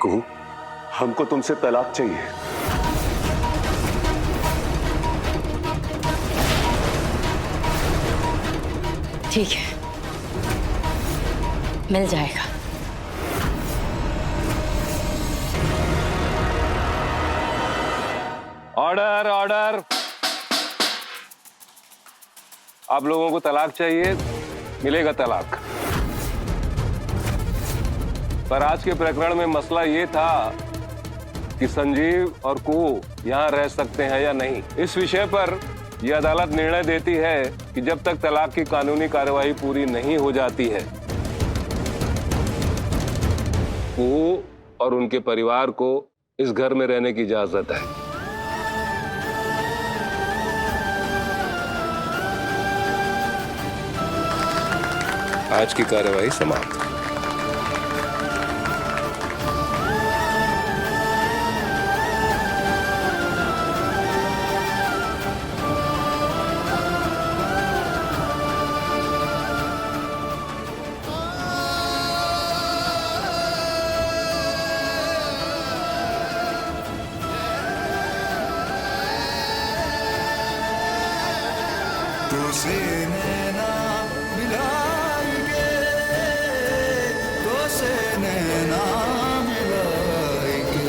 कुहू, हमको तुमसे तलाक चाहिए। ठीक है, मिल जाएगा। Order order. आप लोगों को तलाक चाहिए, मिलेगा तलाक। पर आज के प्रकरण में मसला ये था कि संजीव और कुहू यहां रह सकते हैं या नहीं। इस विषय पर यह अदालत निर्णय देती है कि जब तक तलाक की कानूनी कार्यवाही पूरी नहीं हो जाती है, कुहू और उनके परिवार को इस घर में रहने की इजाजत है। आज की कार्यवाही समाप्त। तुझसे नैना मिलाएंगे, तुझसे नैना मिलाएंगे।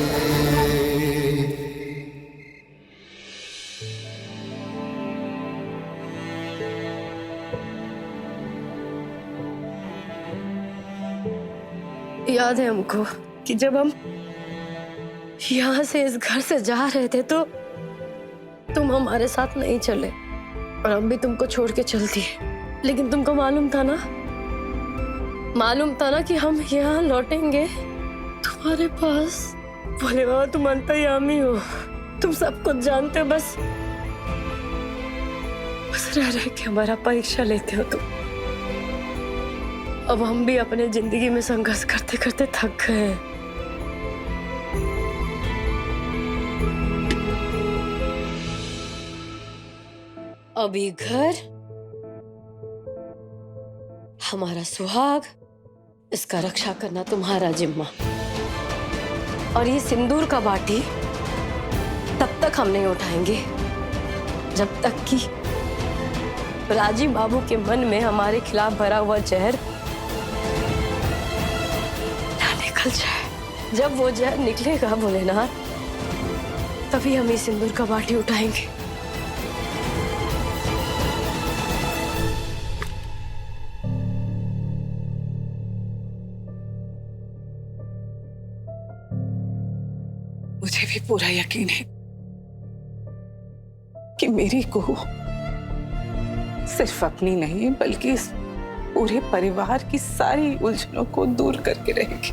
याद है हमको कि जब हम यहाँ से इस घर से जा रहे थे तो तुम हमारे साथ नहीं चले और हम भी तुमको छोड़ के चलती है। लेकिन तुमको मालूम था ना कि हम यहाँ लौटेंगे तुम्हारे पास। बोले बाबा तुम अंतर्यामी हो, तुम सब कुछ जानते हो, बस रह रह के हमारा परीक्षा लेते हो तुम। अब हम भी अपने जिंदगी में संघर्ष करते करते थक गए हैं। अभी घर हमारा सुहाग, इसका रक्षा करना तुम्हारा जिम्मा। और ये सिंदूर का बाटी तब तक हम नहीं उठाएंगे जब तक कि राजीव बाबू के मन में हमारे खिलाफ भरा हुआ जहर ना निकल जाए। जब वो जहर निकलेगा भोलेनाथ, तभी हम ये सिंदूर का बाटी उठाएंगे। मुझे भी पूरा यकीन है कि मेरी कुहू सिर्फ अपनी नहीं बल्कि इस पूरे परिवार की सारी उलझनों को दूर करके रहेगी,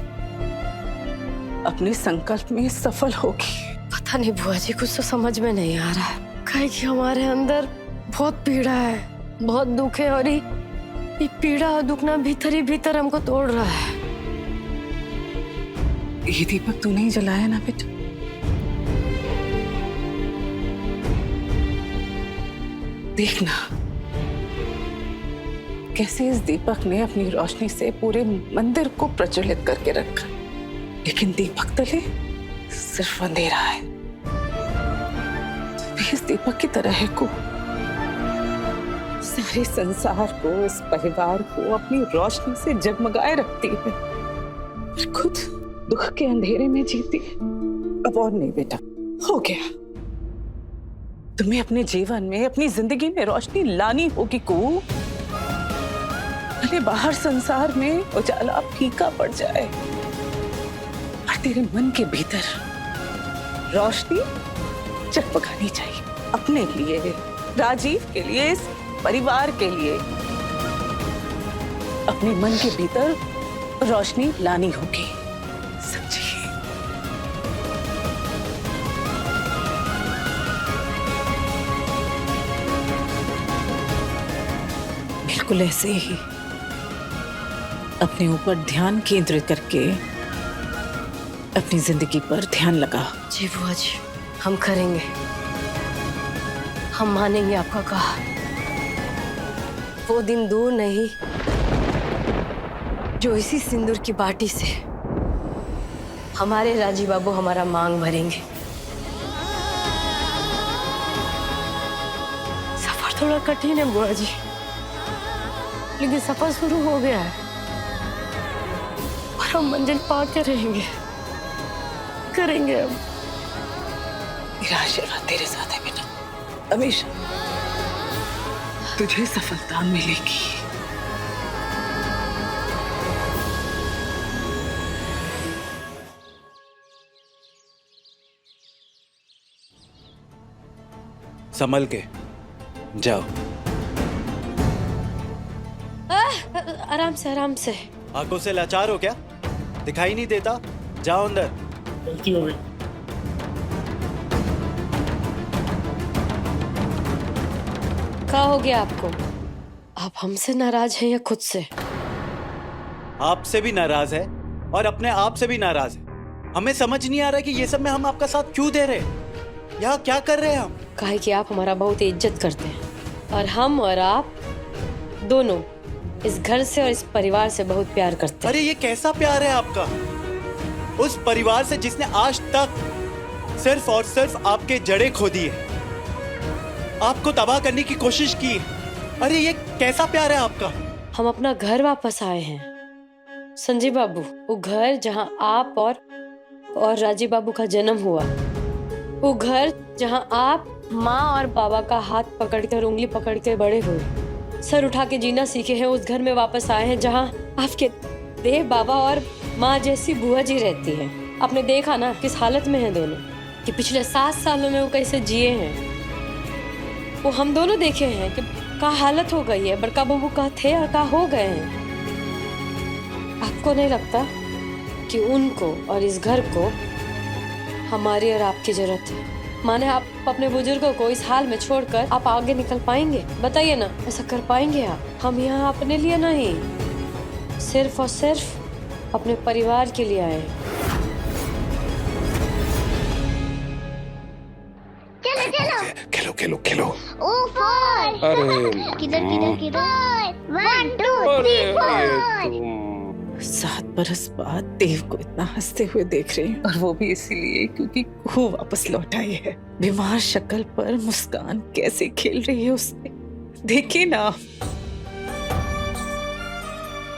अपने संकल्प में सफल होगी। पता नहीं बुआ जी, कुछ तो समझ में नहीं आ रहा है। काहे कि हमारे अंदर बहुत पीड़ा है, बहुत दुख है, और ये पीड़ा और दुख ना भीतर ही भीतर हमको तोड़ रहा है। ये दीपक तू नहीं जलाया ना बेटा? देखना कैसे इस दीपक ने अपनी रोशनी से पूरे मंदिर को प्रज्वलित करके रखा, लेकिन दीपक तले सिर्फ अंधेरा है। तो भी इस दीपक की तरह है को सारे संसार को, इस परिवार को अपनी रोशनी से जगमगाए रखती है, पर खुद दुख के अंधेरे में जीती है। अब और नहीं बेटा, हो गया। तुम्हें अपने जीवन में, अपनी जिंदगी में रोशनी लानी होगी को। भले बाहर संसार में उजाला फीका पड़ जाए, पर तेरे मन के भीतर रोशनी जगमगानी चाहिए, अपने लिए, राजीव के लिए, इस परिवार के लिए। अपने मन के भीतर रोशनी लानी होगी, समझिए? बिल्कुल ऐसे ही अपने ऊपर ध्यान केंद्रित करके अपनी जिंदगी पर ध्यान लगाओ। जी बुआ जी, हम करेंगे, हम मानेंगे आपका कहा। वो दिन दूर नहीं जो इसी सिंदूर की बाटी से हमारे राजीव बाबू हमारा मांग भरेंगे। सफर थोड़ा कठिन है बुआ जी, लेकिन सफर शुरू हो गया है और हम मंजिल पाते रहेंगे, करेंगे हम। मेरा आशीर्वाद तेरे साथ है बेटा, हमेशा तुझे सफलता मिलेगी। संभल के जाओ। आराम से आराम से। आंखों से लाचार हो क्या? दिखाई नहीं देता? जाओ अंदर। गलती हो गई। क्या हो गया आपको? आप हमसे नाराज हैं या खुद से? आपसे भी नाराज है और अपने आप से भी नाराज है। हमें समझ नहीं आ रहा कि ये सब में हम आपका साथ क्यों दे रहे हैं। यहाँ क्या कर रहे हैं हम? काहे कि आप हमारा बहुत इज्जत करते हैं और हम और आप दोनों इस घर से और इस परिवार से बहुत प्यार करते हैं। अरे ये कैसा प्यार है आपका उस परिवार से जिसने आज तक सिर्फ और सिर्फ आपके जड़ें खोदी है, आपको तबाह करने की कोशिश की। अरे ये कैसा प्यार है आपका? हम अपना घर वापस आए हैं संजीव बाबू, वो घर जहां आप और राजीव बाबू का जन्म हुआ, वो घर जहां आप माँ और बाबा का हाथ पकड़कर उंगली पकड़ के बड़े हुए, सर उठा के जीना सीखे हैं। उस घर में वापस आए हैं जहां आपके देव बाबा और माँ जैसी बुआ जी रहती हैं। आपने देखा ना किस हालत में हैं दोनों, कि पिछले 7 सालों में वो कैसे जिए हैं। वो हम दोनों देखे हैं कि क्या हालत हो गई है, बड़का बाबू का थे और क्या हो गए हैं। आपको नहीं लगता कि उनको और इस घर को हमारी और आपकी जरूरत है? माने आप अपने बुजुर्गों को इस हाल में छोड़कर आप आगे निकल पाएंगे? बताइए ना, ऐसा कर पाएंगे आप? हम यहाँ अपने लिए नहीं, सिर्फ और सिर्फ अपने परिवार के लिए आए। चलो चलो खेलो खेलो खेलो। ऊपर। अरे किधर किधर किधर? 1 2 3 4। 7 बरस बाद देव को इतना हंसते हुए देख रही हूँ, और वो भी इसीलिए क्योंकि वो वापस लौट आई है। बीमार शक्ल पर मुस्कान कैसे खेल रही है उससे, देखिए ना।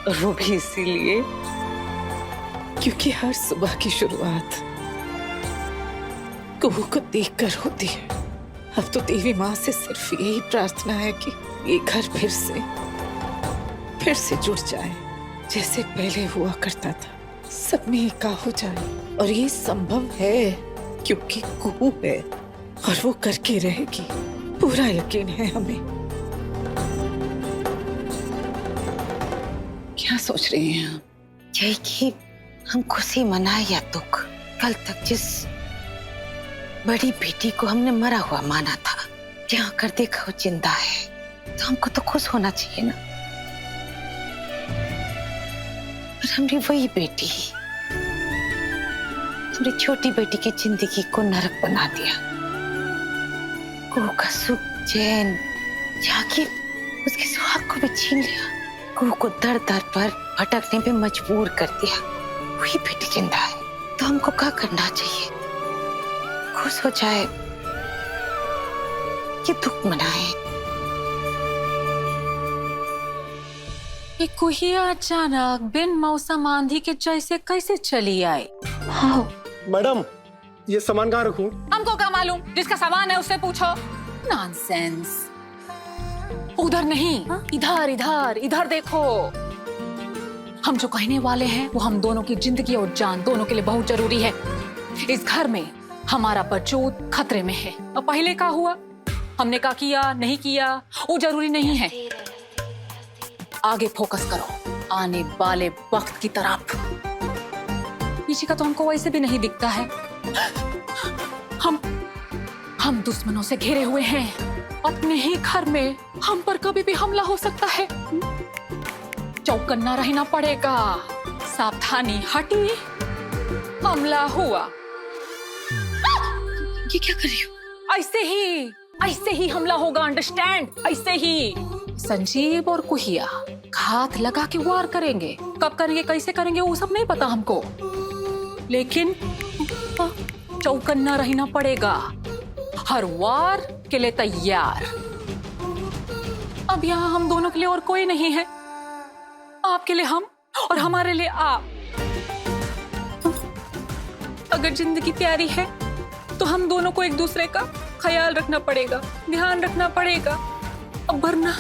और वो भी इसीलिए क्योंकि हर सुबह की शुरुआत कुहू को देखकर होती है। अब तो देवी माँ से सिर्फ यही प्रार्थना है कि ये घर फिर से जुड़ जाए, जैसे पहले हुआ करता था। सब में एका हो जाए, और ये संभव है क्योंकि कुहू है और वो करके रहेगी, पूरा यकीन है हमें। क्या सोच रही हैं आप? यही कि हम खुशी मनाए या दुख, कल तक जिस बड़ी बेटी को हमने मरा हुआ माना था, यहाँ कर देखा वो जिंदा है, तो हमको तो खुश होना चाहिए ना। पर हमारी वही बेटी, हमारी छोटी बेटी की जिंदगी को नरक बना दिया। कुहू का सुख चैन जाके उसके सुहाग को भी छीन लिया। कुहू को दर दर पर भटकने पे मजबूर कर दिया। वही बेटी जिंदा है, तो हमको क्या करना चाहिए? खुश हो जाए कि दुख मनाए? ये कुहिया अचानक बिन मौसम आंधी के जैसे कैसे चली आई? हाँ मैडम, ये सामान कहाँ रखूं? हमको क्या मालूम, जिसका सामान है उससे पूछो। नॉनसेंस। उधर नहीं, इधर इधर इधर देखो। हम जो कहने वाले हैं वो हम दोनों की जिंदगी और जान दोनों के लिए बहुत जरूरी है। इस घर में हमारा वजूद खतरे में है। और पहले क्या हुआ, हमने क्या किया नहीं किया वो जरूरी नहीं है। आगे फोकस करो, आने वाले वक्त की तरफ। पीछे का तो हमको वैसे भी नहीं दिखता है। हम दुश्मनों से घिरे हुए हैं। अपने ही घर में हम पर कभी भी हमला हो सकता है। चौकन्ना रहना पड़ेगा। सावधानी हटी, हमला हुआ। ये क्या कर रही हो? ऐसे ही हमला होगा, अंडरस्टैंड? ऐसे ही संजीव और कुहिया हाथ लगा के वार करेंगे। कब करेंगे, कैसे करेंगे वो सब नहीं पता हमको, लेकिन चौकन्ना रहना पड़ेगा, हर वार के लिए तैयार। अब यहाँ हम दोनों के लिए और कोई नहीं है, आपके लिए हम और हमारे लिए आप। अगर जिंदगी प्यारी है तो हम दोनों को एक दूसरे का ख्याल रखना पड़ेगा, ध्यान रखना पड़ेगा। अब वरना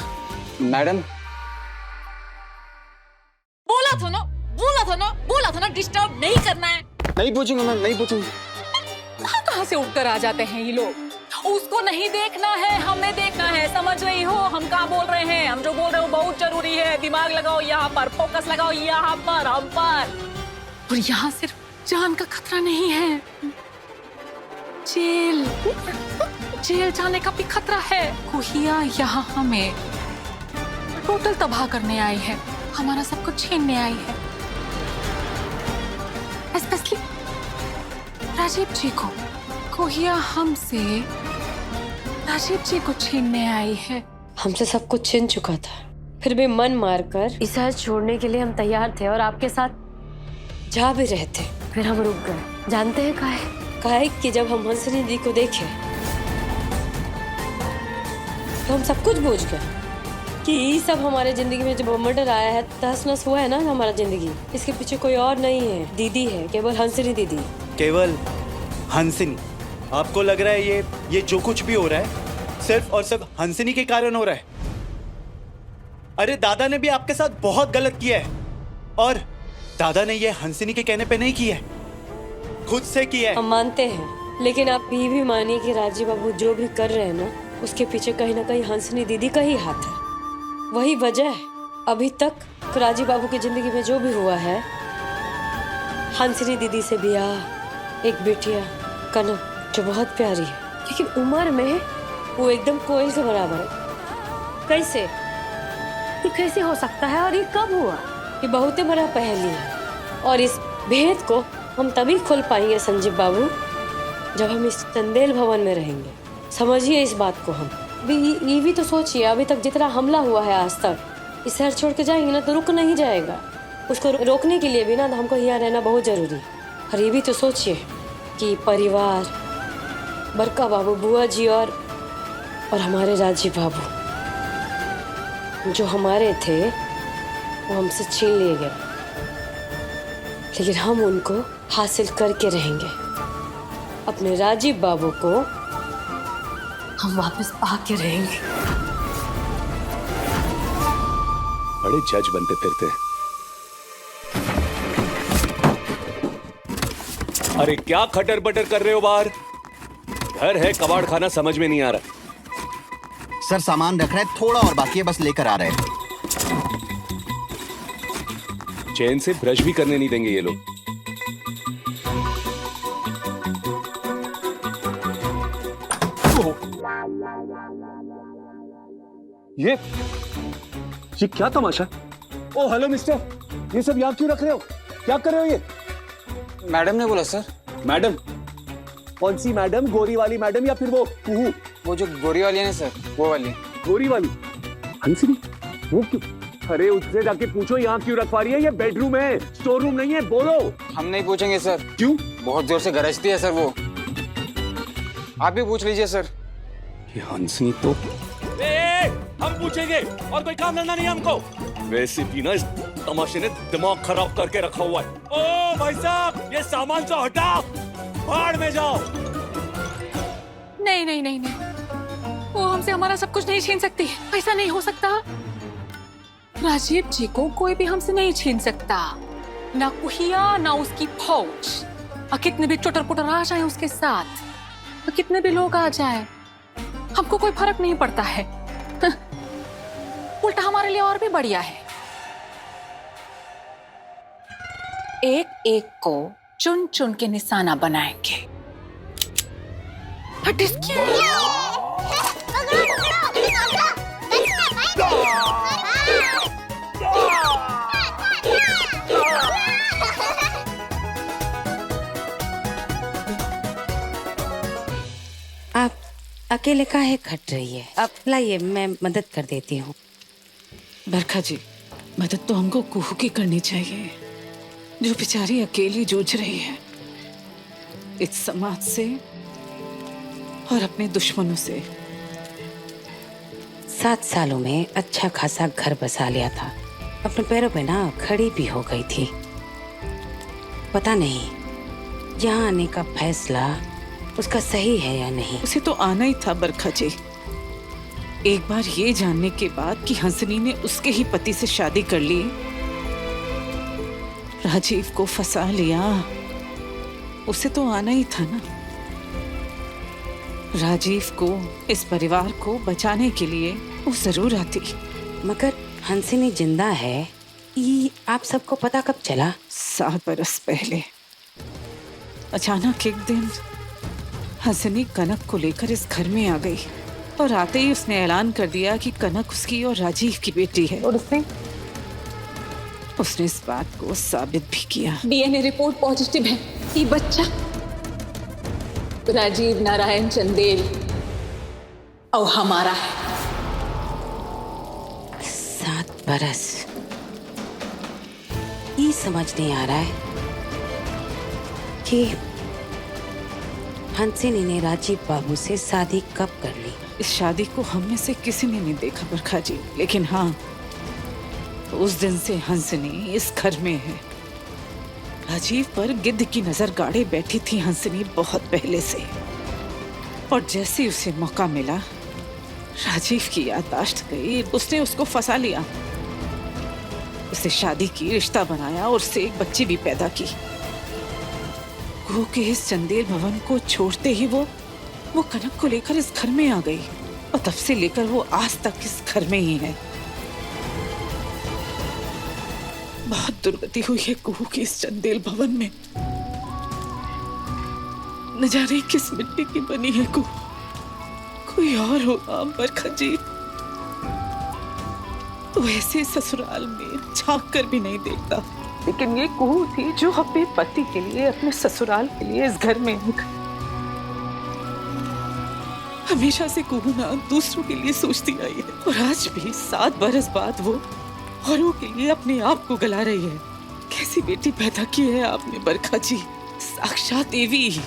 मैडम, बोला था ना डिस्टर्ब नहीं करना है। नहीं पूछूंगा मैम, नहीं पूछूंगा। कहाँ से उठकर आ जाते हैं ये लोग। उसको नहीं देखना है, हमें देखना है, समझ रही हो हम कहाँ बोल रहे हैं। हम जो बोल रहे हो बहुत जरूरी है, दिमाग लगाओ यहाँ पर, फोकस लगाओ यहाँ पर, हम पर। और यहाँ सिर्फ जान का खतरा नहीं है, जेल जाने का भी खतरा है। कुहिया यहाँ हमें टोटल तबाह करने आई है, हमारा सब कुछ छीनने आई है। स्पेशली राजीव जी को, कुहिया हमसे राजीव जी को छीनने आई है। हमसे सब कुछ छीन चुका था, फिर भी मन मारकर इसे छोड़ने के लिए हम तैयार थे और आपके साथ जा भी रहे थे। फिर हम रुक गए। जानते हैं काहे कि जब हम हंसनी दी को देखे तो हम सब कुछ भूल गए कि ये सब हमारे जिंदगी में जब मर्डर आया है, तहस नहस हुआ है ना हमारा जिंदगी, इसके पीछे कोई और नहीं है, दीदी है, केवल हंसनी दीदी। केवल हंसनी? आपको लग रहा है ये जो कुछ भी हो रहा है सिर्फ और सिर्फ हंसनी के कारण हो रहा है? अरे दादा ने भी आपके साथ बहुत गलत किया है, और दादा ने ये हंसनी के कहने पे नहीं किया है, खुद से किया है। हम मानते हैं, लेकिन आप ये भी मानिए कि राजीव बाबू जो भी कर रहे हैं ना, उसके पीछे कहीं ना कहीं हंसनी दीदी का ही हाथ है। वही वजह है अभी तक राजीव बाबू की जिंदगी में जो भी हुआ है, हंसनी दीदी से ब्याह, एक बेटिया कनक जो बहुत प्यारी है, लेकिन उम्र में वो एकदम कोयल से बराबर है। कैसे ये कैसे हो सकता है और ये कब हुआ? ये बहुत ही बड़ा पहेली है, और इस भेद को हम तभी खोल पाएंगे संजीव बाबू जब हम इस चंदेल भवन में रहेंगे। समझिए इस बात को। हम ये भी तो सोचिए, अभी तक जितना हमला हुआ है आज तक, इस शहर छोड़ के जाएंगे ना तो रुक नहीं जाएगा। उसको रोकने के लिए भी ना हमको यहाँ रहना बहुत जरूरी है। और ये भी तो सोचिए कि परिवार, बड़का बाबू, बुआ जी और हमारे राजीव बाबू जो हमारे थे वो हमसे छीन लिए गए, लेकिन हम उनको हासिल करके रहेंगे। अपने राजीव बाबू को हम वापस पाके रहेंगे। बड़े जज बनते फिरते। अरे क्या खटर बटर कर रहे हो बाहर? घर है कबाड़ खाना समझ में नहीं आ रहा। सर सामान रख रहे हैं, थोड़ा और बाकी है, बस लेकर आ रहे हैं। चैन से ब्रश भी करने नहीं देंगे ये लोग। ये क्या तमाशा? ओ हेलो मिस्टर, ये सब यहाँ क्यों रख रहे हो? क्या कर रहे हो ये? मैडम ने बोला सर। मैडम? कौन सी मैडम? गोरी वाली मैडम या फिर वो कुहू? वो जो गोरी वाली है ना सर, वो वाली। गोरी वाली? हंसनी? वो क्यों? अरे उससे जाके पूछो यहाँ क्यों रखवा रही है। ये बेडरूम है, स्टोर रूम नहीं है। बोलो। हम नहीं पूछेंगे सर। क्यों? बहुत जोर से गरजती है सर वो। आप भी पूछ लीजिए सर। ये हंसनी तो हम पूछेंगे, और कोई काम धंधा नहीं हमको। वैसे भी ना इस तमाशे ने दिमाग खराब करके रखा हुआ है। ओ भाई साहब, ये सामान तो हटा, बाहर में जाओ। नहीं नहीं नहीं नहीं, वो हमसे हमारा सब कुछ नहीं छीन सकती। ऐसा नहीं हो सकता। राजीव जी को कोई भी हमसे नहीं छीन सकता, ना कुहिया ना उसकी फौज। और कितने भी चुटर पुटर आ जाए उसके साथ, और कितने भी लोग आ जाए, हमको कोई फर्क नहीं पड़ता है। उल्टा हमारे लिए और भी बढ़िया है। एक एक को चुन चुन के निशाना बनाएंगे। आप अकेले काहे खट रही है? आप लाइए, मैं मदद कर देती हूँ। बरखा जी, मदद तो हमको कुहू की करनी चाहिए, जो बेचारी अकेली जूझ रही है। इस समाज से और अपने दुश्मनों से। 7 सालों में अच्छा खासा घर बसा लिया था, अपने पैरों पे ना खड़ी भी हो गई थी। पता नहीं यहाँ आने का फैसला उसका सही है या नहीं। उसे तो आना ही था बरखा जी, एक बार ये जानने के बाद कि हंसनी ने उसके ही पति से शादी कर ली, राजीव को फंसा लिया। उसे तो आना ही था ना। राजीव को, इस परिवार को बचाने के लिए वो जरूर आती। मगर हंसनी जिंदा है ये आप सबको पता कब चला? 7 बरस पहले अचानक एक दिन हंसनी कनक को लेकर इस घर में आ गई और आते ही उसने ऐलान कर दिया कि कनक उसकी और राजीव की बेटी है। और उसने इस बात को साबित भी किया। डीएनए रिपोर्ट पॉजिटिव है। ये बच्चा राजीव नारायण चंदेल और हमारा है। 7 बरस, ये समझ नहीं आ रहा है कि हंसिनी ने राजीव बाबू से शादी कब कर ली। इस शादी को हम में से किसी ने नहीं देखा बरखा जी, लेकिन हाँ, उस दिन से हंसनी इस घर में है। राजीव पर गिद्ध की नजर गाड़े बैठी थी हंसनी बहुत पहले से, और जैसे ही उसे मौका मिला राजीव की याददाश्त गई, उसने उसको फंसा लिया। उससे शादी की, रिश्ता बनाया और उससे एक बच्ची भी पैदा की। गुरु के इस चंदेल भवन को छोड़ते ही वो कनक को लेकर इस घर में आ गई, और तब से लेकर वो आज तक इस घर में ही है। बहुत दुर्गति हुई है कुहू की इस चंदेल भवन में। न जाने किस मिट्टी की बनी है कुहू, कोई और होगा बरखा जी तो ऐसे ससुराल में झांक कर भी नहीं देखता, लेकिन ये कुहू थी जो अपने पति के लिए, अपने ससुराल के लिए इस घर में हमेशा से कुहू ना दूसरों के लिए सोचती आई है, और आज भी 7 बरस बाद वो औरों के लिए अपने आप को गला रही है। कैसी बेटी पैदा की है आपने बरखा जी, साक्षात देवी,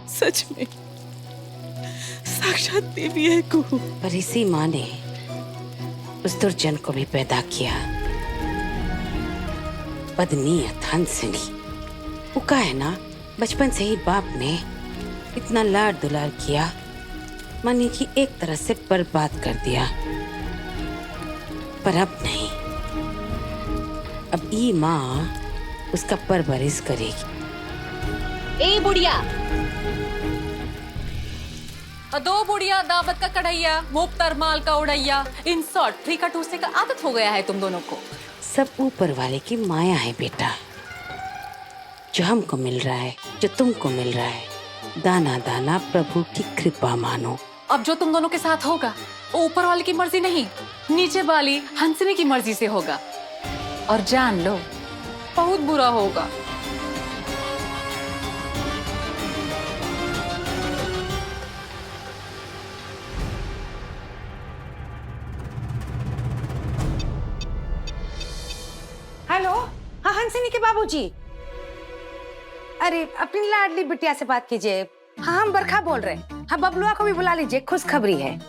सच में साक्षात देवी है कुहू। पर इसी माँ ने उस दुर्जन को भी पैदा किया, बदनीयत हंसनी। वो का है ना, बचपन से ही बाप ने इतना लाड दुलार किया, मनी की एक तरह से बर्बाद कर दिया। पर अब नहीं, अब ये माँ उसका परवरिश करेगी। ए बुढ़िया, 2 बुढ़िया दावत का कढ़ैया, मुफ्त माल का उड़ैया, इन शॉर्ट फ्री का टूसने का आदत हो गया है तुम दोनों को। सब ऊपर वाले की माया है बेटा, जो हमको मिल रहा है, जो तुमको मिल रहा है, दाना दाना प्रभु की कृपा मानो। अब जो तुम दोनों के साथ होगा वो ऊपर वाले की मर्जी नहीं, नीचे वाली हंसनी की मर्जी से होगा, और जान लो बहुत बुरा होगा। हेलो, हाँ हंसनी के बाबूजी। अरे अपनी लाडली बिटिया से बात कीजिए। हाँ हम बरखा बोल रहे हैं। हाँ बबलुआ को भी बुला लीजिए, खुशखबरी है।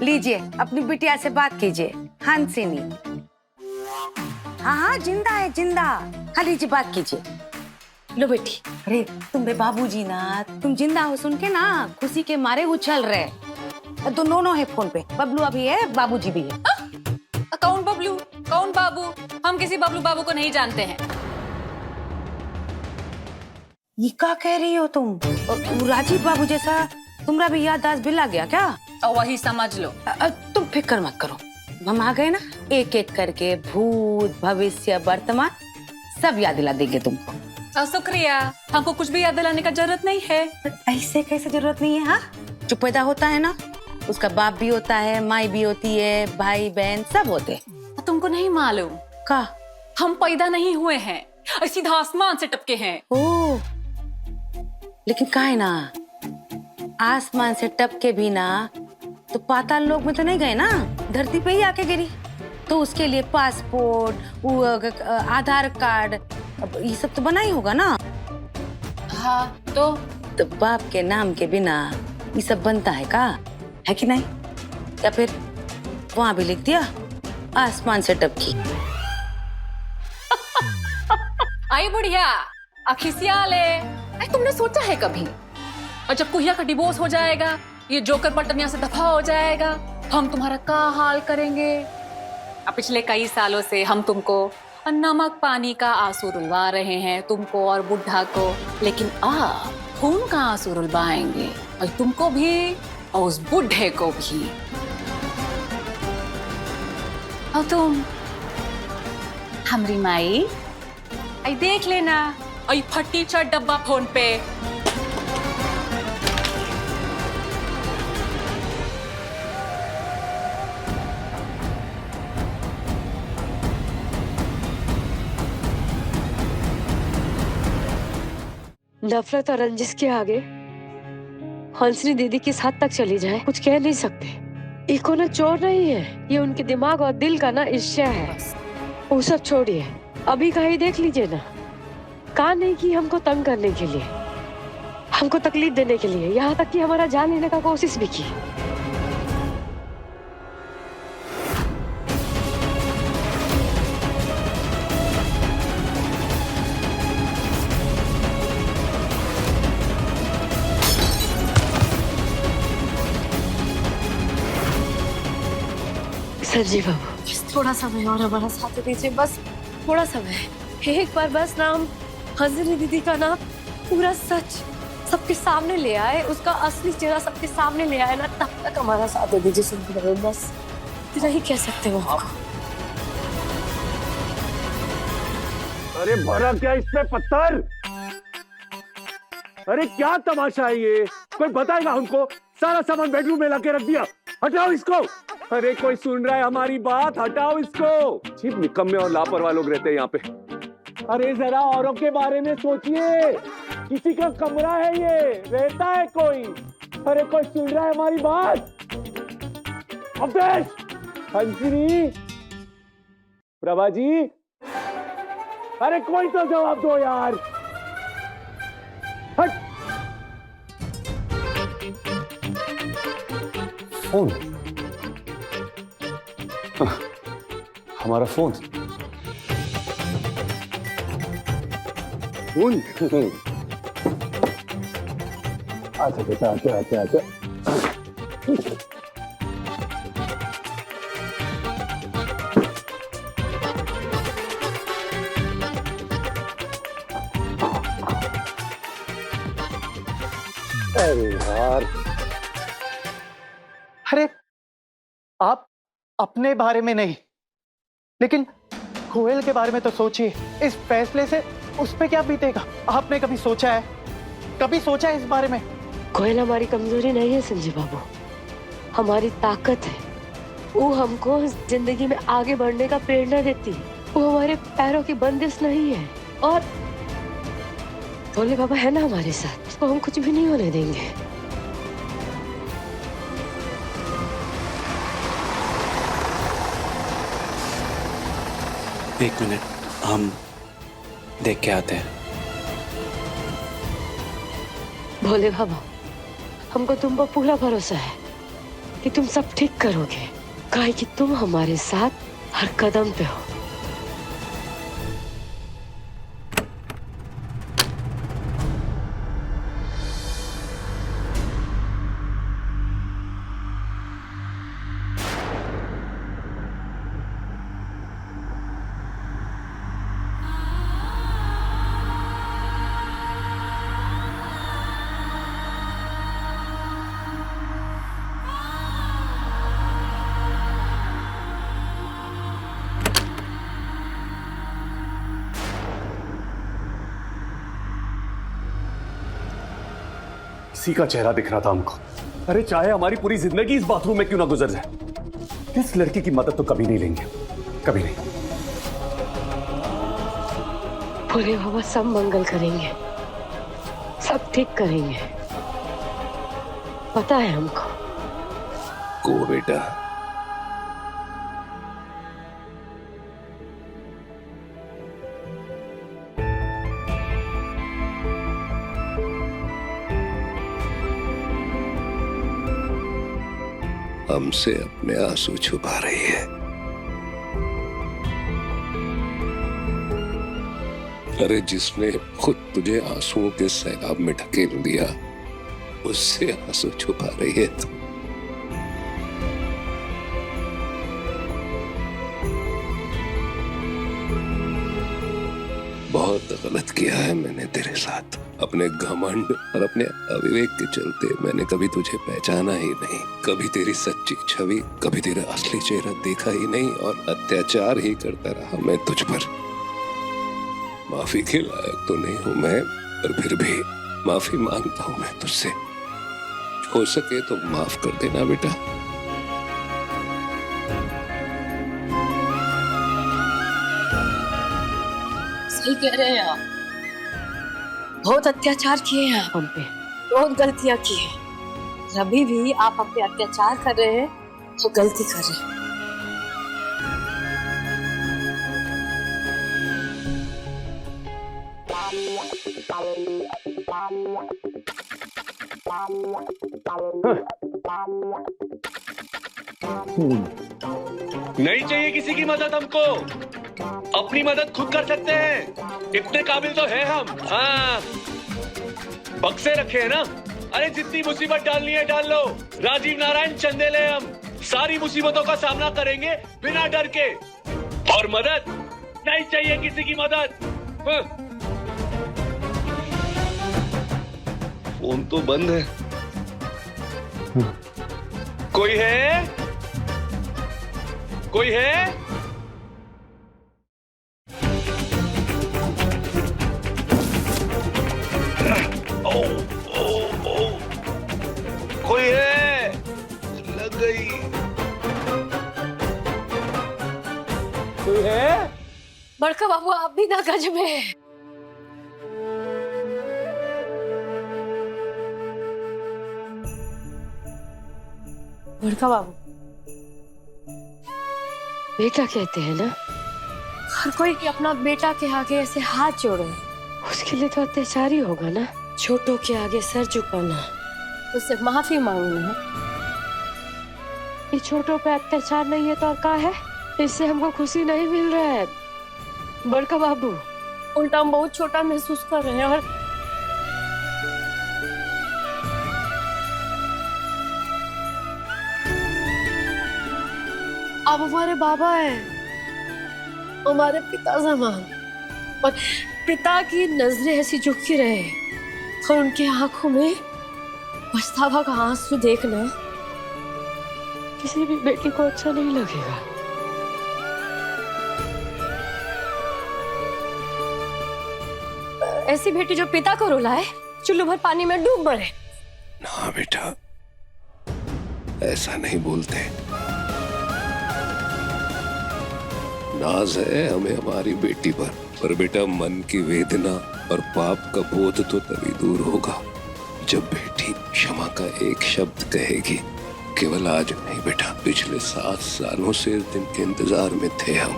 लीजिए अपनी बिटिया से बात कीजिए, हंसनी। हाँ हाँ जिंदा है, जिंदा। हाँ लीजिए बात कीजिए। लो बेटी। अरे तुम्हारे बाबूजी ना तुम जिंदा हो सुन के ना खुशी के मारे उछल रहे। दोनों है फोन पे, बबलुआ भी है, बाबूजी भी है। कौन बबलू, कौन बाबू? हम किसी बबलू बाबू को नहीं जानते हैं। ये क्या कह रही हो तुम? राजीव बाबू जैसा तुम्हारा भी याददाश्त बिला गया क्या? और वही समझ लो। तुम फिक्र मत करो, हम आ गए ना, एक एक करके भूत भविष्य वर्तमान सब याद दिला देंगे तुमको। शुक्रिया, हमको कुछ भी याद दिलाने का जरूरत नहीं है। ऐसे कैसे जरूरत नहीं है? हाँ जो पैदा होता है ना उसका बाप भी होता है, माई भी होती है, भाई बहन सब होते हैं। तुमको नहीं मालूम का? हम पैदा नहीं हुए हैं, सीधा आसमान से टपके हैं। ओ लेकिन का है ना, आसमान से टपके भी ना तो पाताल लोक में तो नहीं गए ना, धरती पे ही आके गिरी। तो उसके लिए पासपोर्ट, आधार कार्ड, ये सब तो बना ही होगा ना। कहा तो बाप के नाम के बिना ये सब बनता है का, है कि नहीं? या फिर वहां भी लिख दिया आसमान से टपकी। आई बुढ़िया अखिसिया ले। आई तुमने सोचा है कभी, और जब कुहिया का डिवोर्स हो जाएगा, ये जोकर पलटनिया से दफा हो जाएगा, तो हम तुम्हारा क्या हाल करेंगे? अब पिछले कई सालों से हम तुमको नमक पानी का आंसू रुलवा रहे हैं, तुमको और बुढ़ा को, लेकिन आप खून का आंसू रुलवाएंगे, और तुमको भी और उस बुढ़े को भी। और तुम हमरी माई आई देख लेना, और फटी चट डब्बा फोन पे। नफरत और रंजिश के आगे हंसनी दीदी किस हद तक चली जाए कुछ कह नहीं सकते। ये कोई चोर नहीं है, ये उनके दिमाग और दिल का ना इश्या है। वो सब छोड़िए, अभी कहीं देख लीजिए ना, कहा नहीं कि हमको तंग करने के लिए, हमको तकलीफ देने के लिए, यहाँ तक कि हमारा जान लेने का कोशिश भी की। संजीव बाबू थोड़ा समय और हमारा साथ दीजिए, बस थोड़ा समय। एक बार बस नाम हंसनी दीदी का नाम पूरा सच सबके सामने ले आए, उसका असली चेहरा सबके सामने ले आए ना, तब तक हमारा साथ दे दीजिए संजीव बाबू, बस इतना ही कह सकते हो आप। अरे भरा क्या इसमें पत्थर? अरे क्या तमाशा है ये? कोई बताएगा हमको? सारा सामान बेडरूम में लाके रख दिया, हटाओ इसको। अरे कोई सुन रहा है हमारी बात? हटाओ इसको। सिर्फ निकम्मे और लापरवाह लोग रहते हैं यहाँ पे। अरे जरा औरों के बारे में सोचिए, किसी का कमरा है ये, रहता है कोई। अरे कोई सुन रहा है हमारी बात? अवधेश, हंसनी, प्रभा जी, अरे कोई तो जवाब दो यार। हट। फोन, हमारा फोन। फोन। अच्छा बेटा, अच्छा अच्छा अच्छा। अरे यार, अरे आप अपने बारे में नहीं, लेकिन कोयल के बारे में तो सोचिए। इस फैसले से उस पे क्या बीतेगा? आपने कभी सोचा है, कभी सोचा है इस बारे में? कोयल हमारी कमजोरी नहीं है संजीव बाबू, हमारी ताकत है। वो हमको जिंदगी में आगे बढ़ने का प्रेरणा देती है, वो हमारे पैरों की बंदिश नहीं है। और भोले बाबा है ना हमारे साथ, उसको हम कुछ भी नहीं होने देंगे। एक मिनट, हम देख के आते हैं। भोले बाबा, हमको तुम पर पूरा भरोसा है कि तुम सब ठीक करोगे, काहे कि तुम हमारे साथ हर कदम पे हो। किसी का चेहरा दिख रहा था हमको। अरे चाहे हमारी पूरी जिंदगी इस बाथरूम में क्यों ना गुजर जाए, इस लड़की की मदद तो कभी नहीं लेंगे, कभी नहीं। भोले बाबा सब मंगल करेंगे, सब ठीक करेंगे, पता है हमको। को बेटा, हमसे अपने आंसू छुपा रही है। अरे जिसने खुद तुझे आंसुओं के सैलाब में ढकेल दिया, उससे आंसू छुपा रही है तू। बहुत गलत किया है मैंने तेरे साथ। अपने घमंड और अपने अविवेक के चलते मैंने कभी तुझे पहचाना ही नहीं, कभी तेरी सच्ची छवि, कभी तेरा असली चेहरा देखा ही नहीं और अत्याचार ही करता रहा मैं तुझ पर। माफी के लायक तो नहीं हूं मैं, पर फिर भी माफी मांगता हूं मैं तुझसे। हो सके तो माफ कर देना बेटा। सही कह रहे हैं आप, बहुत अत्याचार किए हैं आप हम पे, बहुत गलतियां की हैं। अभी भी आप हम पे अत्याचार कर रहे हैं तो गलती कर रहे हैं। नहीं चाहिए किसी की मदद हमको, अपनी मदद खुद कर सकते हैं, इतने काबिल तो है हम। हाँ, बक्से रखे हैं ना। अरे जितनी मुसीबत डालनी है डाल लो, राजीव नारायण चंदेले हम, सारी मुसीबतों का सामना करेंगे बिना डर के। और मदद नहीं चाहिए किसी की मदद। हाँ। फोन तो बंद है। कोई है? कोई है? कोई है? लग गई। कोई है? बड़का बाबू आप भी ना गज में। बड़का बाबू, बेटा कहते हैं ना, हर कोई अपना बेटा के आगे ऐसे हाथ जोड़े, उसके लिए तो अत्याचार ही होगा ना। छोटों के आगे सर झुकाना, उससे माफी मांगना। ये छोटों पे अत्याचार नहीं है तो और क्या है? इससे हमको खुशी नहीं मिल रहा है बड़का बाबू, उल्टा हम बहुत छोटा महसूस कर रहे हैं। और आप हमारे बाबा हैं, हमारे पिता समान, और पिता की नजरें ऐसी झुकी रहे और उनकी आंखों में पछतावा का आंसू देखना किसी भी बेटी को अच्छा नहीं लगेगा। ऐसी बेटी जो पिता को रुलाए, चुल्लू भर पानी में डूब मरे। ना बेटा, ऐसा नहीं बोलते। नाज है हमें हमारी बेटी पर बेटा मन की वेदना और पाप का बोध तो तभी दूर होगा जब बेटी क्षमा का एक शब्द कहेगी। केवल आज नहीं बेटा, पिछले 7 सालों से इस दिन के इंतजार में थे हम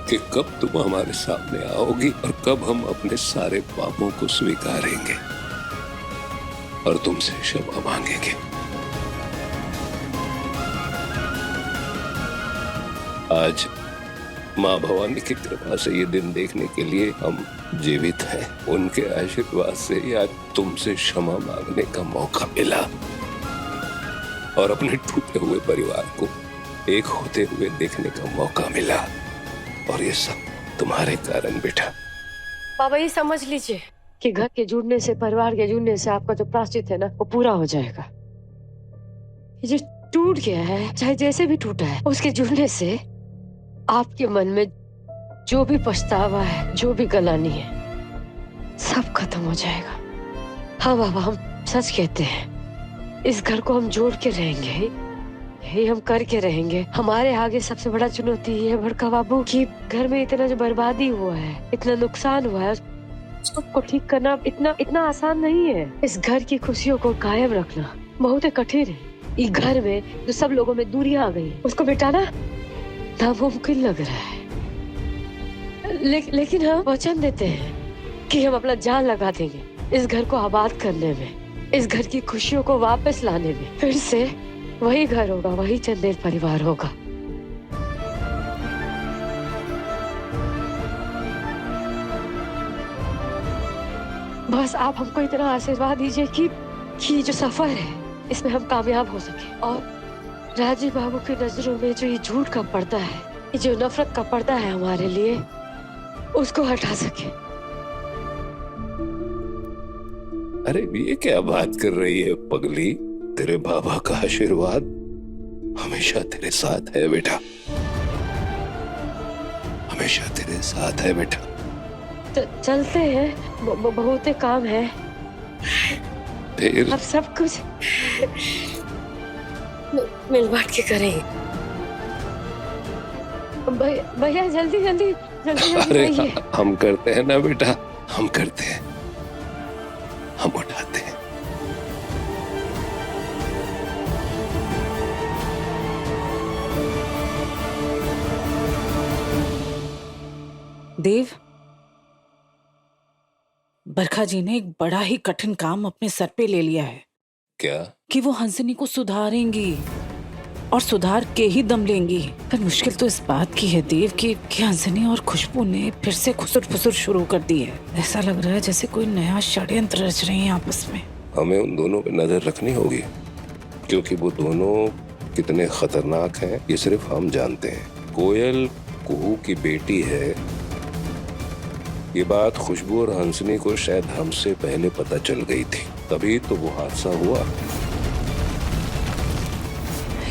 कि कब तुम हमारे सामने आओगी और कब हम अपने सारे पापों को स्वीकारेंगे और तुमसे क्षमा मांगेंगे। आज माँ भवानी की कृपा से ये दिन देखने के लिए हम जीवित हैं। उनके आशीर्वाद से आज तुमसे क्षमा मांगने का मौका मिला और अपने टूटे हुए परिवार को एक होते हुए देखने का मौका मिला, और ये सब तुम्हारे कारण बेटा। बाबा ये समझ लीजिए कि घर के जुड़ने से, परिवार के जुड़ने से आपका जो प्रायश्चित है ना, वो पूरा हो जाएगा। ये जो टूट गया है, चाहे जैसे भी टूटा है, उसके जुड़ने से आपके मन में जो भी पछतावा है, जो भी गलानी है, सब खत्म हो जाएगा। हाँ बाबा, हम सच कहते हैं, इस घर को हम जोड़ के रहेंगे, यही हम करके रहेंगे। हमारे आगे सबसे बड़ा चुनौती ये है बड़का बाबू कि घर में इतना जो बर्बादी हुआ है, इतना नुकसान हुआ है, उसको ठीक करना इतना आसान नहीं है। इस घर की खुशियों को कायम रखना बहुत ही कठिन है। इस घर में जो सब लोगों में दूरियां आ गई, उसको मिटाना नामुमकिन लग रहा है। लेकिन हम वचन देते हैं कि हम अपना जान लगा देंगे इस घर को आबाद करने में, इस घर की खुशियों को वापस लाने में, फिर से वही घर होगा, वही चंदेल परिवार होगा। बस आप हमको इतना आशीर्वाद दीजिए कि जो सफर है इसमें हम कामयाब हो सके और राजीव बाबू की नजरों में जो ये झूठ का पर्दा है, ये जो नफरत का पर्दा है हमारे लिए, उसको हटा सके। अरे ये क्या बात कर रही है पगली? तेरे बाबा का आशीर्वाद हमेशा तेरे साथ है बेटा, हमेशा तेरे साथ है बेटा। चलते हैं, बहुत काम है। फिर अब सब कुछ मिल बांट के करेंगे। भैया जल्दी जल्दी जल्दी अरे जल्दी हम करते हैं ना बेटा, हम करते हैं, हम उठाते हैं। देव, बरखा जी ने एक बड़ा ही कठिन काम अपने सर पे ले लिया है। क्या? कि वो हंसनी को सुधारेंगी और सुधार के ही दम लेंगी। पर मुश्किल तो इस बात की है देव कि हंसनी और खुशबू ने फिर से खुसुर फुसुर शुरू कर दी है। ऐसा लग रहा है जैसे कोई नया षड्यंत्र रच रहे हैं आपस में। हमें उन दोनों पे नजर रखनी होगी, क्योंकि वो दोनों कितने खतरनाक हैं ये सिर्फ हम जानते हैं। कोयल कुहू की बेटी है, ये बात खुशबू और हंसनी को शायद हमसे पहले पता चल गई थी, तभी तो वो हादसा हुआ।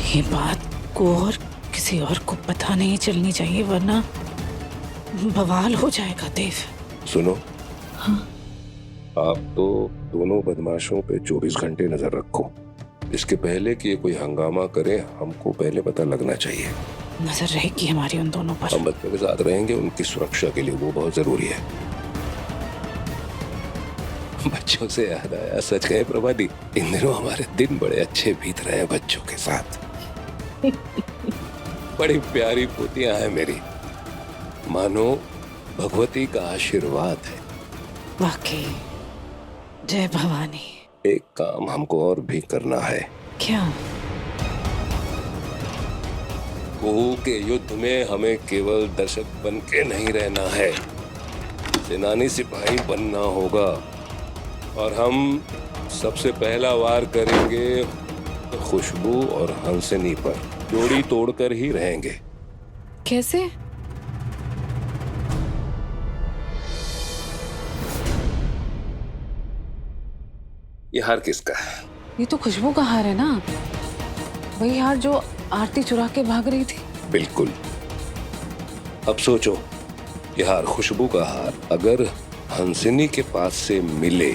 ये बात को और किसी और को पता नहीं चलनी चाहिए, वरना बवाल हो जाएगा देव। सुनो, हाँ? आप तो दोनों बदमाशों पे 24 घंटे नजर रखो। इसके पहले कि ये कोई हंगामा करे, हमको पहले पता लगना चाहिए। नजर रहेगी हमारी उन दोनों पर। हम बच्चों के साथ रहेंगे, उनकी सुरक्षा के लिए वो बहुत जरूरी है। बच्चों से याद आया, सच कहे प्रभादी, इन दिनों हमारे दिन बड़े अच्छे बीत रहे हैं बच्चों के साथ। बड़ी प्यारी पोतियां हैं मेरी, मानो भगवती का आशीर्वाद है। वाकई, जय भवानी। एक काम हमको और भी करना है। क्या? कुहू के युद्ध में हमें केवल दर्शक बन के नहीं रहना है, सेनानी सिपाही बनना होगा। और हम सबसे पहला वार करेंगे खुशबू और हंसनी पर, जोड़ी तोड़कर ही रहेंगे। कैसे? ये हार किसका है? ये तो खुशबू का हार है ना, वही हार जो आरती चुरा के भाग रही थी। बिल्कुल। अब सोचो, ये हार खुशबू का हार अगर हंसनी के पास से मिले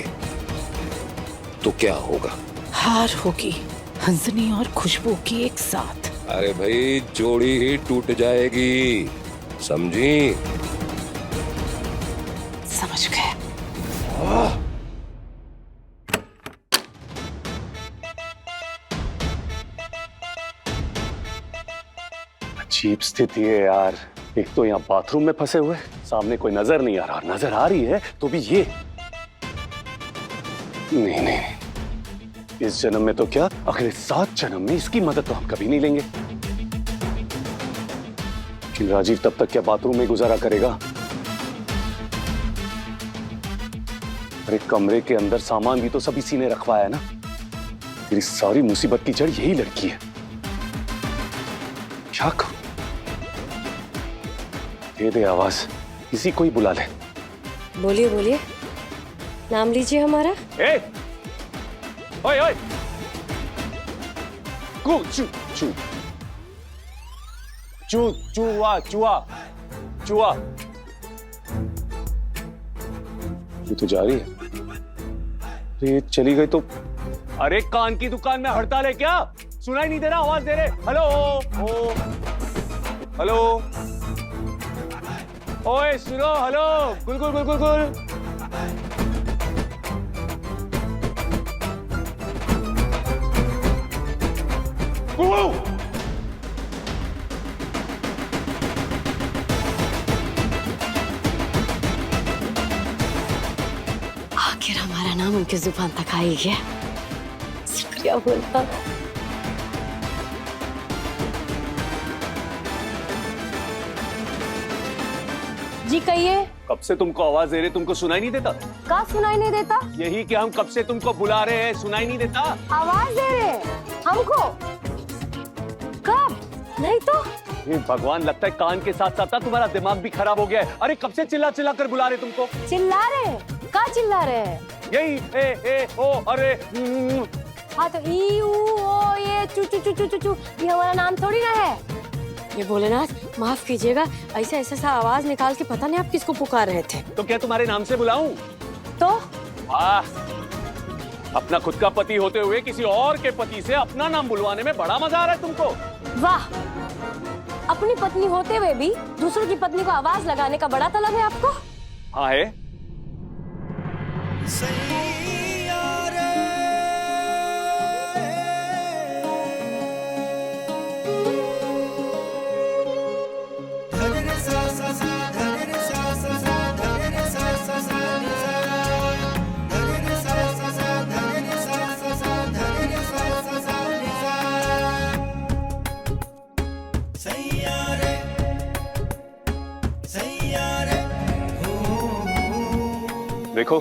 तो क्या होगा? हार होगी हंसनी और खुशबू की एक साथ। अरे भाई, जोड़ी ही टूट जाएगी, समझी? समझ गए। अजीब स्थिति है यार। एक तो यहाँ बाथरूम में फंसे हुए, सामने कोई नजर नहीं आ रहा, नजर आ रही है तो भी ये नहीं, इस जन्म में तो क्या, अगले 7 जन्म में इसकी मदद तो हम कभी नहीं लेंगे। लेकिन राजीव तब तक क्या बाथरूम में गुजारा करेगा? अरे कमरे के अंदर सामान भी तो सब इसी ने रखवाया है ना। तेरी सारी मुसीबत की जड़ यही लड़की है। क्या करूं? दे दे आवाज, किसी को ही बुला ले। बोलिए बोलिए, नाम लीजिए हमारा। ए! ओए ओए! गु चू चू चू चूआ चूआ चूआ। ये तो जा रही है। ये चली गई तो, अरे कान की दुकान में हड़ताल है क्या? सुनाई नहीं दे रहा? आवाज दे रहे। हेलो ओ, हेलो, ओए सुनो, हेलो, गुल गुल गुल गुल गुल। आखिर हमारा नाम उनकी जुबान तक आ ही गया। शुक्रिया बोलता। जी कहिए। कब से तुमको आवाज दे रहे, तुमको सुनाई नहीं देता? का सुनाई नहीं देता? यही कि हम कब से तुमको बुला रहे हैं, सुनाई नहीं देता? आवाज दे रहे हमको? कब? नहीं तो। ये भगवान, लगता है कान के साथ साथ तुम्हारा दिमाग भी खराब हो गया है। अरे कब से चिल्ला चिल्ला कर बुला रहे तुमको? चिल्ला रहे? का चिल्ला रहे हैं? यही ए ओ अरे हाँ तो ई ऊ ओ ये चू चू चू चू चू चू ये हमारा नाम थोड़ी ना है। ये भोलेनाथ माफ कीजिएगा, ऐसा ऐसा सा आवाज निकाल के पता नहीं आप किसको पुकार रहे थे। तो क्या तुम्हारे नाम से बुलाऊं? तो अपना खुद का पति होते हुए किसी और के पति से अपना नाम बुलवाने में बड़ा मजा आ रहा है तुमको। वाह, अपनी पत्नी होते हुए भी दूसरों की पत्नी को आवाज लगाने का बड़ा तलब है आपको। हाँ है। देखो,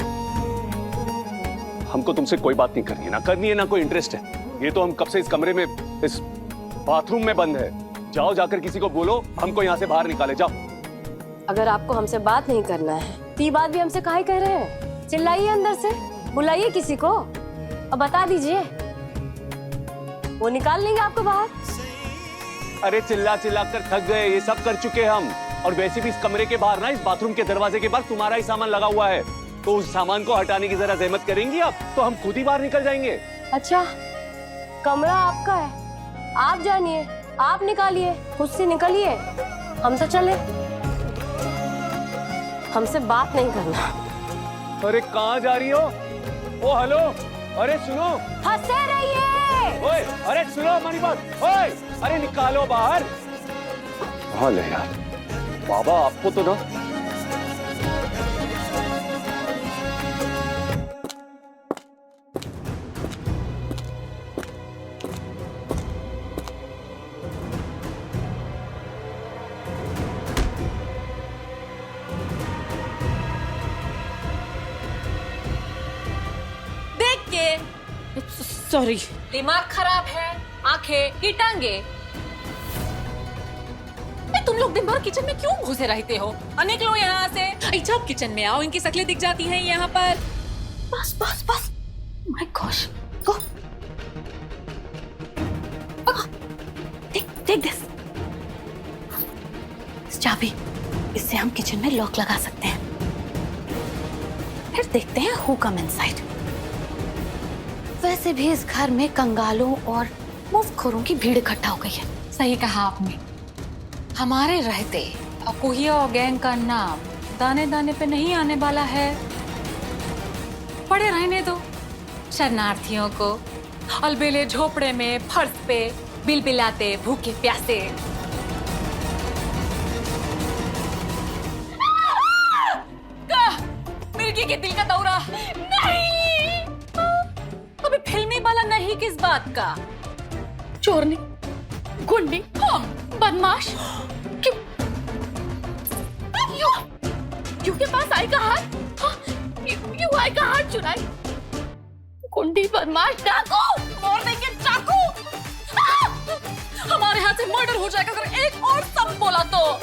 हमको तुमसे कोई बात नहीं करनी है, ना करनी है, ना कोई इंटरेस्ट है। ये तो हम कब से इस कमरे में, इस बाथरूम में बंद है। जाओ जाकर किसी को बोलो हमको यहाँ से बाहर निकाले, जाओ। अगर आपको हमसे बात नहीं करना है तो ये बात भी हमसे काहे कह रहे हैं? चिल्लाइए अंदर से, बुलाइए किसी को और बता दीजिए, वो निकाल लेंगे आपको बाहर। अरे चिल्ला चिल्ला कर थक गए, ये सब कर चुके हम। और वैसे भी इस कमरे के बाहर ना, इस बाथरूम के दरवाजे के बाहर तुम्हारा ही सामान लगा हुआ है, तो उस सामान को हटाने की जरा जहमत करेंगी आप, तो हम खुद ही बाहर निकल जाएंगे। अच्छा, कमरा आपका है, आप जानिए, आप निकालिए, खुद से निकलिए, हम तो चले। हमसे बात नहीं करना। अरे कहाँ जा रही हो? ओ हेलो, अरे सुनो। हंसे रहिए। ओए, अरे सुनो हमारी बात। ओए, अरे निकालो बाहर। हाँ ले यार, बाबा आपको तो ना। सॉरी, दिमाग खराब है, आंखें की टांगे। तुम लोग दिन भर किचन में क्यों घुसे रहते हो? निकलो यहाँ से। अच्छा, आप किचन में आओ, इनकी शक्लें दिख जाती हैं यहाँ पर। बस बस बस, my gosh, go. Take this चाबी, इससे हम किचन में लॉक लगा सकते हैं। फिर देखते हैं हु कम इनसाइड। वैसे भी इस घर में कंगालों और मुफ्तखोरों की भीड़ इकट्ठा हो गई है। सही कहा आपने, हमारे रहते अकुहिया और गैंग का नाम दाने दाने पे नहीं आने वाला है। पड़े रहने दो शरणार्थियों को, अलबेले झोपड़े में फर्श पे बिलबिलाते भूखे प्यासे। मिर्गी के दिल का दौरा नहीं, अबे फिल्मी वाला नहीं, किस बात का? चोरनी, गुंडी, बदमाश, क्यों क्यों के पास आई का हाथ? क्यों आई का हाथ चुराई? गुंडी, बदमाश, डाकू, मार देंगे चाकू। हमारे हाथ से मर्डर हो जाएगा अगर एक और सब बोला तो।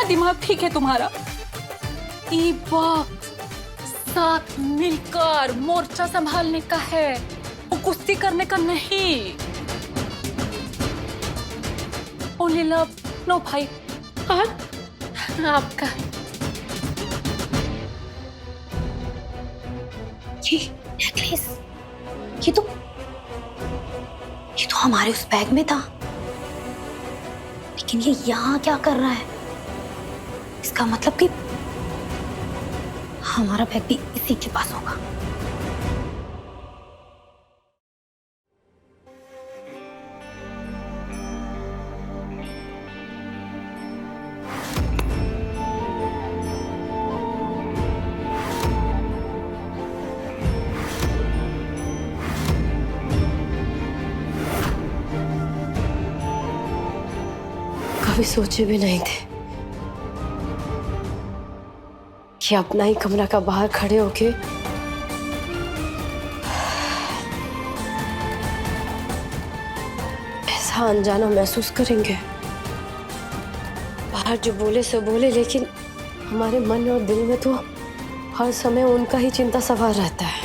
दिमाग ठीक है तुम्हारा? ये वक्त साथ मिलकर मोर्चा संभालने का है, वो कुश्ती करने का नहीं। Only love, no fight. और आपका ये नेकलेस, ये तो हमारे उस बैग में था, लेकिन ये यहाँ क्या कर रहा है? इसका मतलब कि हमारा बैग भी इसी के पास होगा। कभी सोचे भी नहीं थे कि अपना ही कमरा का बाहर खड़े होके ऐसा अनजाना महसूस करेंगे। बाहर जो बोले सो बोले, लेकिन हमारे मन और दिल में तो हर समय उनका ही चिंता सवार रहता है।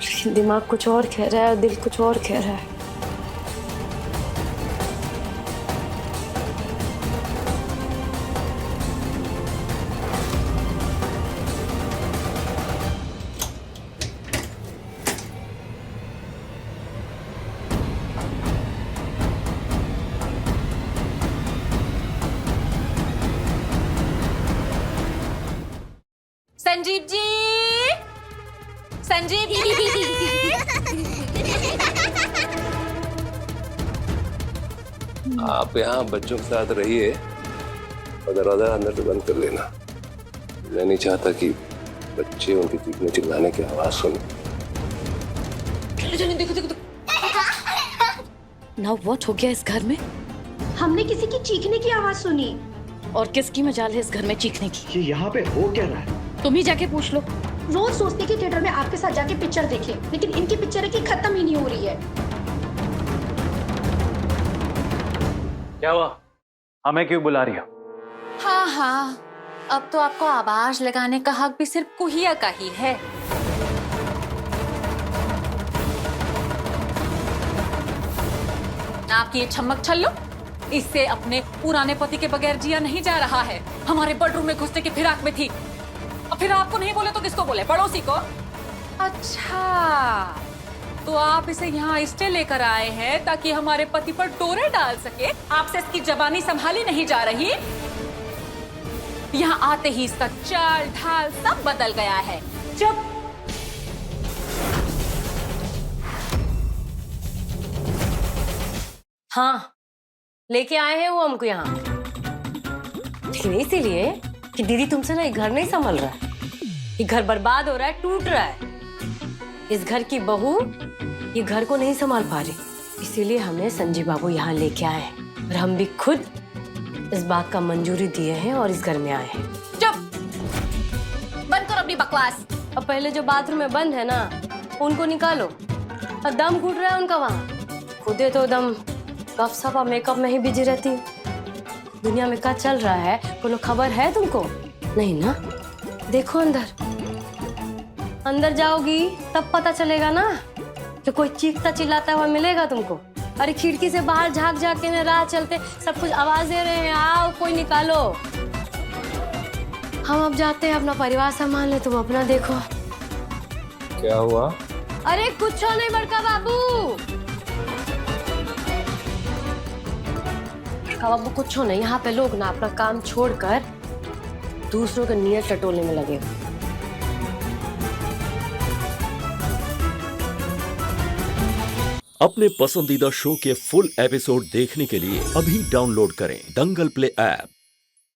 लेकिन दिमाग कुछ और कह रहा है और दिल कुछ और कह रहा है। संजीव जी, संजीव जी। आप यहाँ बच्चों के साथ रहिए और दरवाजा अंदर से बंद कर लेना। मैं नहीं चाहता कि बच्चे उनके चीखने चिल्लाने की आवाज सुने। देखो देखो ना व्हाट हो गया इस घर में? हमने किसी की चीखने की आवाज सुनी। और किसकी मजाल है इस घर में चीखने की? ये यहाँ पे हो क्या रहा है? तुम ही जाके पूछ लो। रोज सोचते कि थिएटर में आपके साथ जाके पिक्चर देखें, लेकिन इनकी पिक्चर की खत्म ही नहीं हो रही है। क्या हुआ? हमें क्यों बुला रही हो? हाँ हाँ, अब तो आपको आवाज लगाने का हक भी सिर्फ कुहिया का ही है। आपकी ये छमक छल्लो, इससे अपने पुराने पति के बगैर जिया नहीं जा रहा है। हमारे बेडरूम में घुसने की फिराक में थी, और फिर आपको नहीं बोले तो किसको बोले? पड़ोसी को। अच्छा, तो आप इसे यहाँ इसलिए लेकर आए हैं ताकि हमारे पति पर डोरे डाल सके। आपसे इसकी जबानी संभाली नहीं जा रही। यहाँ आते ही इसका चाल ढाल सब बदल गया है। चुप। हाँ, लेके आए हैं वो हमको यहाँ, लेकिन इसीलिए कि दीदी तुमसे ना ये घर नहीं संभल रहा है। ये घर बर्बाद हो रहा है, टूट रहा है। इस घर की बहू ये घर को नहीं संभाल पा रही, इसीलिए हमें संजीव बाबू यहाँ लेके आए हैं और हम भी खुद इस बात का मंजूरी दिए हैं और इस घर में आए हैं। चुप, बंद करो अपनी बकवास। अब पहले जो बाथरूम में बंद है ना, उनको निकालो। और दम घुट रहा है उनका वहाँ। खुदे तो दम गपशप और मेकअप में ही बिजी रहती है। दुनिया में क्या चल रहा है कोनो खबर है तुमको? नहीं ना? देखो अंदर, अंदर जाओगी तब पता चलेगा ना कि कोई चीखता चिल्लाता हुआ मिलेगा तुमको। अरे खिड़की से बाहर झांक झांक के ना राह चलते सब कुछ आवाज दे रहे हैं, आओ कोई निकालो। हम अब जाते हैं, अपना परिवार संभाल ले, तुम अपना देखो। क्या हुआ? अरे कुछ नहीं बड़का बाबू, बाबू कुछ नहीं। यहाँ पे लोग ना अपना काम छोड़कर दूसरों के नियत टटोलने में लगे। अपने पसंदीदा शो के फुल एपिसोड देखने के लिए अभी डाउनलोड करें दंगल प्ले ऐप।